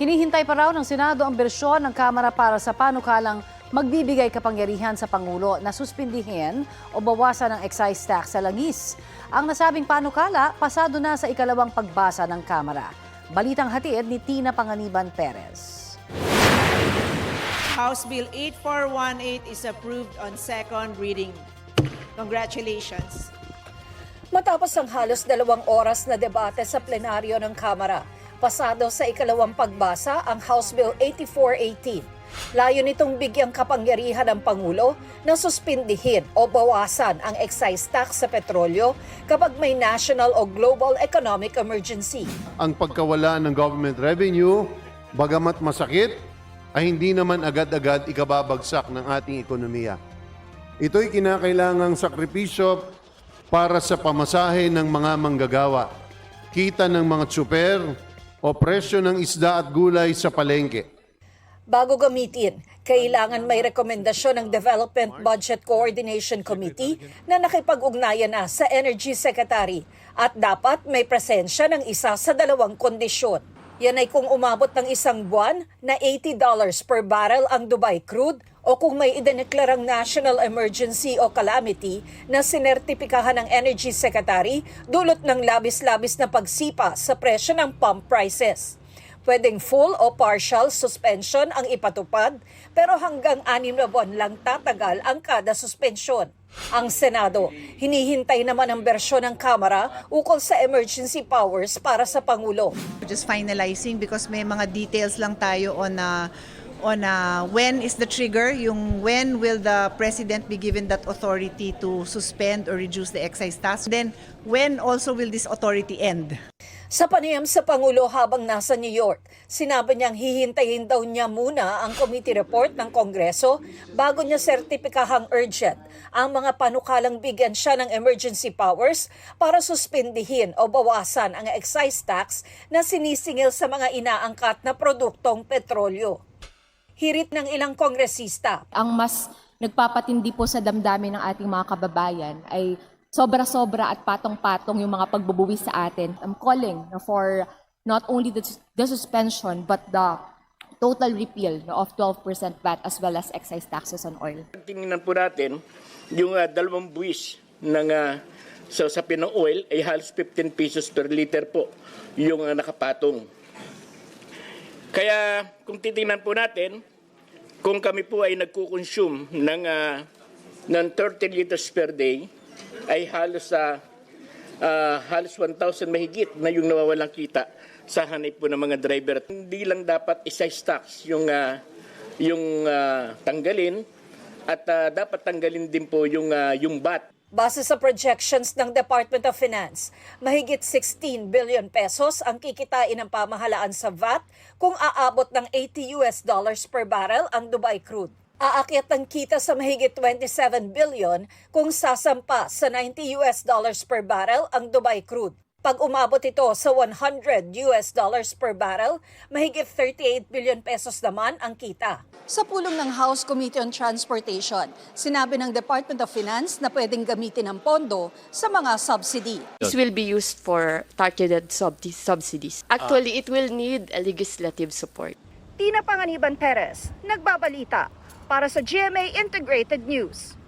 Hinihintay pa raw ng Senado ang bersyon ng Kamara para sa panukalang magbibigay kapangyarihan sa Pangulo na suspindihin o bawasan ang excise tax sa langis. Ang nasabing panukala, pasado na sa ikalawang pagbasa ng Kamara. Balitang hatid ni Tina Panganiban Perez. House Bill 8418 is approved on second reading. Congratulations. Matapos ang halos 2 oras na debate sa plenaryo ng Kamara, pasado sa ikalawang pagbasa ang House Bill 8418. Layo nitong bigyang kapangyarihan ng Pangulo na suspindihin o bawasan ang excise tax sa petrolyo kapag may national o global economic emergency. Ang pagkawala ng government revenue, bagamat masakit, ay hindi naman agad-agad ikababagsak ng ating ekonomiya. Ito'y kinakailangang sakripisyo para sa pamasahe ng mga manggagawa, kita ng mga tsuper o presyo ng isda at gulay sa palengke. Bago gamitin, kailangan may rekomendasyon ng Development Budget Coordination Committee na nakipag-ugnayan na sa Energy Secretary at dapat may presensya ng isa sa 2 kondisyon. Yan ay kung umabot ng 1 buwan na $80 per barrel ang Dubai crude o kung may idineklarang national emergency o calamity na sinertipikahan ng Energy Secretary dulot ng labis-labis na pagsipa sa presyo ng pump prices. Pwedeng full o partial suspension ang ipatupad pero hanggang 6 na buwan lang tatagal ang kada suspensyon. Ang Senado, hinihintay naman ang bersyon ng Kamara ukol sa emergency powers para sa Pangulo. Just finalizing because may mga details lang tayo on when is the trigger, yung when will the President be given that authority to suspend or reduce the excise tax. Then when also will this authority end? Sa panayam sa Pangulo habang nasa New York, sinabi niyang hihintayin daw niya muna ang committee report ng Kongreso bago niya sertipikahang urgent ang mga panukalang bigyan siya ng emergency powers para suspindihin o bawasan ang excise tax na sinisingil sa mga inaangkat na produktong petrolyo. Hirit ng ilang kongresista. Ang mas nagpapatindi po sa damdamin ng ating mga kababayan ay sobra-sobra at patong-patong yung mga pagbubuwis sa atin. I'm calling for not only the suspension but the total repeal of 12% VAT as well as excise taxes on oil. Tingnan po natin, yung 2 buwis ng sa pinang oil ay halos 15 pesos per liter po yung nakapatong. Kaya kung titingnan po natin, kung kami po ay nagkukonsume ng 30 liters per day, ay halos 1,000 mahigit na yung nawawalang kita sa hanay po ng mga driver. Hindi lang dapat excise tax yung tanggalin at dapat tanggalin din po yung VAT. Base sa projections ng Department of Finance, mahigit 16 billion pesos ang kikitain ng pamahalaan sa VAT kung aabot ng $80 per barrel ang Dubai crude. Aakyat ang kita sa mahigit 27 billion kung sasampa sa $90 per barrel ang Dubai crude. Pag umabot ito sa $100 per barrel, mahigit 38 billion pesos naman ang kita. Sa pulong ng House Committee on Transportation, sinabi ng Department of Finance na pwedeng gamitin ang pondo sa mga subsidy. This will be used for targeted subsidies. Actually, it will need a legislative support. Tina Panganiban Perez, nagbabalita para sa GMA Integrated News.